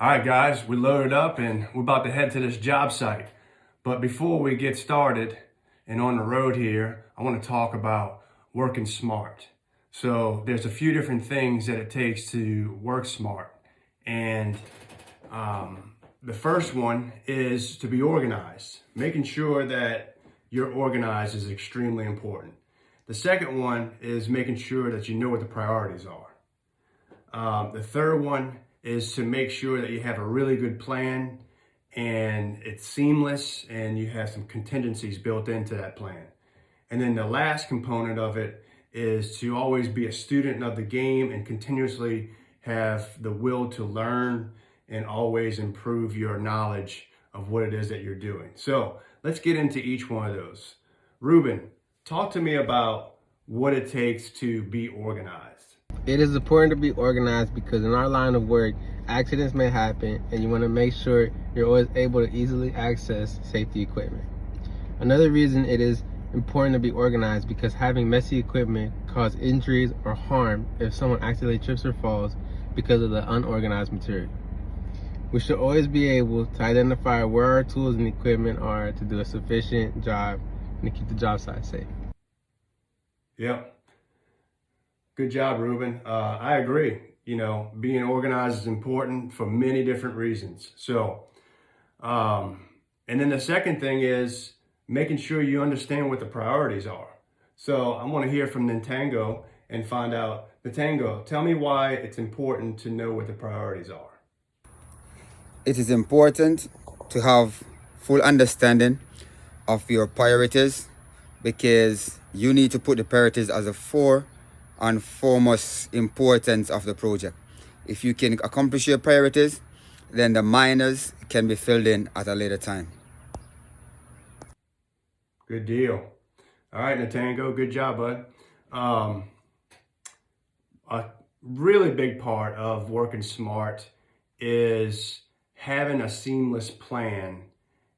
All right, guys, we loaded up and we're about to head to this job site. But before we get started and on the road here, I want to talk about working smart. So there's a few different things that it takes to work smart. And the first one is to be organized. Making sure that you're organized is extremely important. The second one is making sure that you know what the priorities are. The third one is to make sure that you have a really good plan and it's seamless and you have some contingencies built into that plan. And then the last component of it is to always be a student of the game and continuously have the will to learn and always improve your knowledge of what it is that you're doing. So let's get into each one of those. Ruben, talk to me about what it takes to be organized. It is important to be organized because in our line of work, accidents may happen and you want to make sure you're always able to easily access safety equipment. Another reason it is important to be organized because having messy equipment causes injuries or harm if someone accidentally trips or falls because of the unorganized material. We should always be able to identify where our tools and equipment are to do a sufficient job and to keep the job site safe. Yep. Good job, Ruben. I agree. Being organized is important for many different reasons. So, and then the second thing is making sure you understand what the priorities are. So I want to hear from Nintango and find out, Nintango, tell me why it's important to know what the priorities are. It is important to have full understanding of your priorities because you need to put the priorities as a and foremost importance of the project. If you can accomplish your priorities, then the minors can be filled in at a later time. Good deal. All right, Natango, good job, bud. A really big part of working smart is having a seamless plan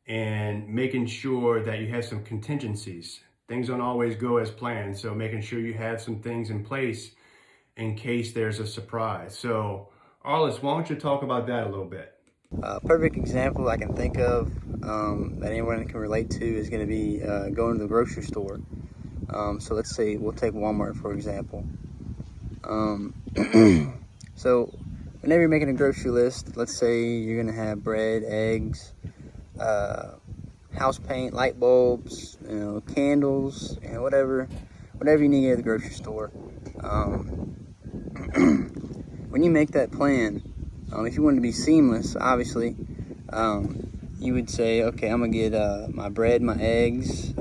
and making sure that you have some contingencies. Things don't always go as planned, so making sure you have some things in place in case there's a surprise. So, Arliss, why don't you talk about that a little bit? A perfect example I can think of that anyone can relate to is going to be going to the grocery store. So let's say we'll take Walmart for example. So whenever you're making a grocery list, let's say you're going to have bread, eggs, house paint, light bulbs, candles, whatever you need at the grocery store. When you make that plan, if you want to be seamless, obviously, you would say, okay, I'm gonna get my bread, my eggs,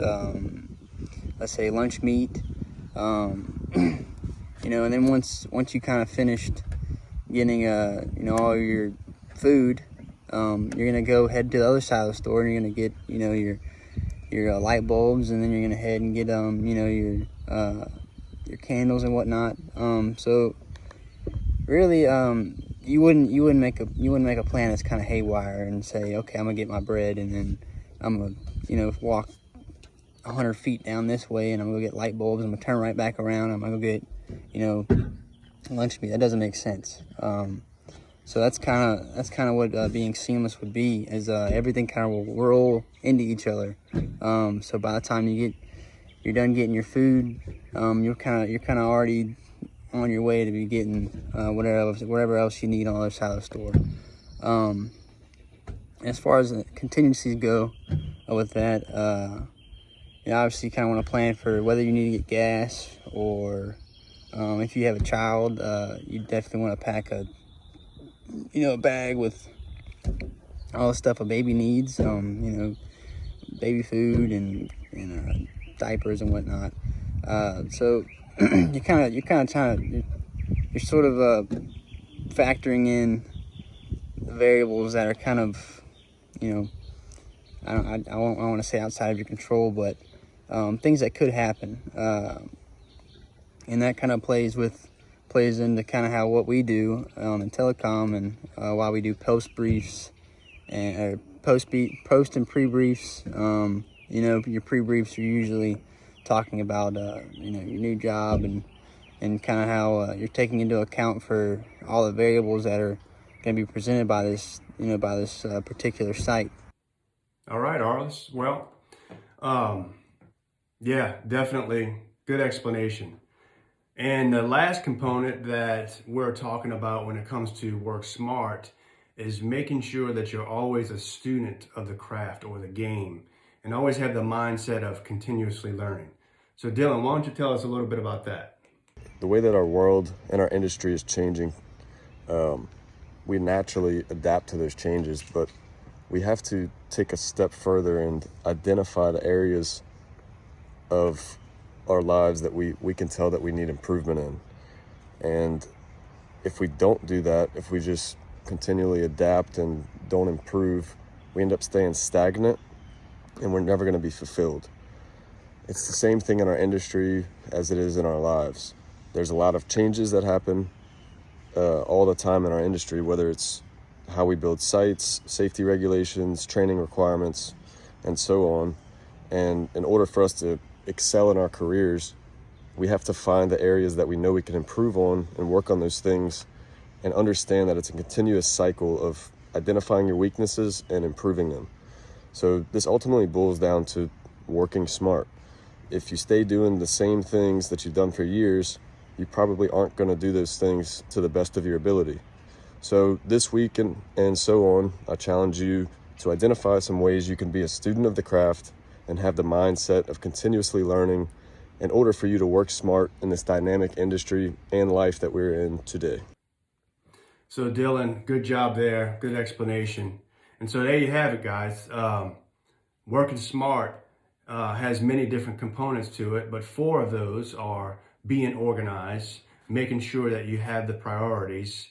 let's say lunch meat, and then once you kind of finished getting all your food. You're gonna go head to the other side of the store and you're gonna get your light bulbs, and then you're gonna head and get your candles and whatnot. So really you wouldn't make a plan that's kind of haywire and say, okay, I'm gonna get my bread and then I'm gonna walk 100 feet down this way and I'm gonna get light bulbs and I'm gonna turn right back around and I'm gonna go get lunch meat. That doesn't make sense. So that's kind of what being seamless would be, is everything kind of will roll into each other. So by the time you're done getting your food, you're kind of already on your way to be getting whatever else you need on the other side of the store. As far as the contingencies go with that, obviously you kind of want to plan for whether you need to get gas or if you have a child, you definitely want to pack a bag with all the stuff a baby needs, baby food and diapers and whatnot. So you're sort of factoring in the variables that are kind of, I don't want to say outside of your control, but things that could happen, and that kind of plays into kind of how what we do in telecom and why we do post briefs and post and pre briefs. Your pre briefs are usually talking about your new job and kind of how you're taking into account for all the variables that are going to be presented by this, by this particular site. All right, Arliss. Well, yeah, definitely good explanation. And the last component that we're talking about when it comes to work smart is making sure that you're always a student of the craft or the game and always have the mindset of continuously learning. So Dylan, why don't you tell us a little bit about that? The way that our world and our industry is changing, we naturally adapt to those changes, but we have to take a step further and identify the areas of our lives that we can tell that we need improvement in. And if we don't do that, if we just continually adapt and don't improve, we end up staying stagnant and we're never going to be fulfilled. It's the same thing in our industry as it is in our lives. There's a lot of changes that happen all the time in our industry, whether it's how we build sites, safety regulations, training requirements, and so on. And in order for us to excel in our careers, we have to find the areas that we know we can improve on and work on those things and understand that it's a continuous cycle of identifying your weaknesses and improving them. So this ultimately boils down to working smart. If you stay doing the same things that you've done for years, you probably aren't going to do those things to the best of your ability. So this week and so on, I challenge you to identify some ways you can be a student of the craft and have the mindset of continuously learning in order for you to work smart in this dynamic industry and life that we're in today. So Dylan, good job there. Good explanation. And so there you have it, guys. Working smart has many different components to it, but 4 of those are being organized, making sure that you have the priorities,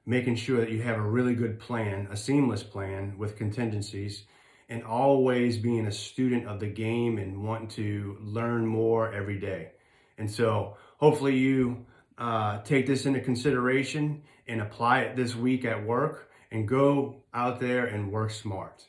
making sure that you have a really good plan, a seamless plan with contingencies, and always being a student of the game and wanting to learn more every day. And so hopefully you take this into consideration and apply it this week at work and go out there and work smart.